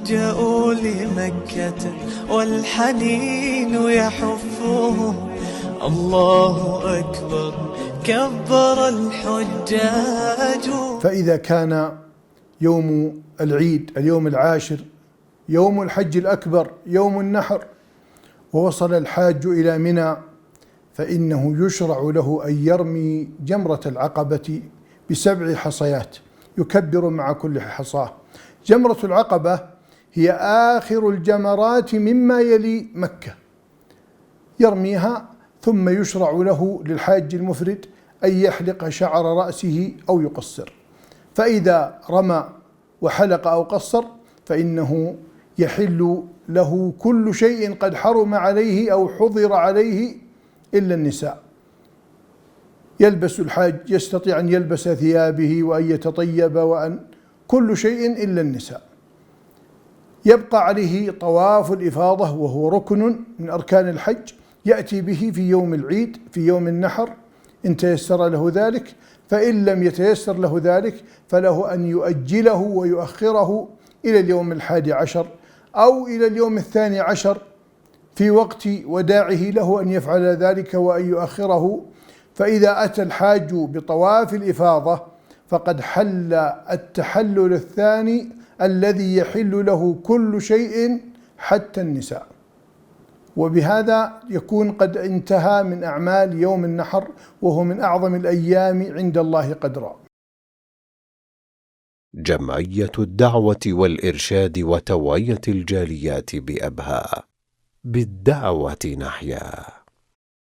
جاءوا لمكة والحنين يحفهم. الله أكبر كبر الحجاج. فإذا كان يوم العيد اليوم العاشر يوم الحج الأكبر يوم النحر ووصل الحاج إلى منى، فإنه يشرع له أن يرمي جمرة العقبة ب7 حصيات يكبر مع كل حصاة. جمرة العقبة هي آخر الجمرات مما يلي مكة، يرميها ثم يشرع له للحاج المفرد أن يحلق شعر رأسه أو يقصر، فإذا رمى وحلق أو قصر فإنه يحل له كل شيء قد حرم عليه أو حظر عليه إلا النساء. يلبس الحاج يستطيع أن يلبس ثيابه وأن يتطيب وأن كل شيء إلا النساء. يبقى عليه طواف الإفاضة وهو ركن من أركان الحج، يأتي به في يوم العيد في يوم النحر إن تيسر له ذلك، فإن لم يتيسر له ذلك فله أن يؤجله ويؤخره إلى اليوم 11 أو إلى اليوم 12 في وقت وداعه له أن يفعل ذلك وأن يؤخره. فإذا أتى الحاج بطواف الإفاضة فقد حل التحلل الثاني الذي يحل له كل شيء حتى النساء، وبهذا يكون قد انتهى من أعمال يوم النحر، وهو من أعظم الأيام عند الله قدرا. جمعية الدعوة والإرشاد وتوعية الجاليات بأبها، بالدعوة نحيا.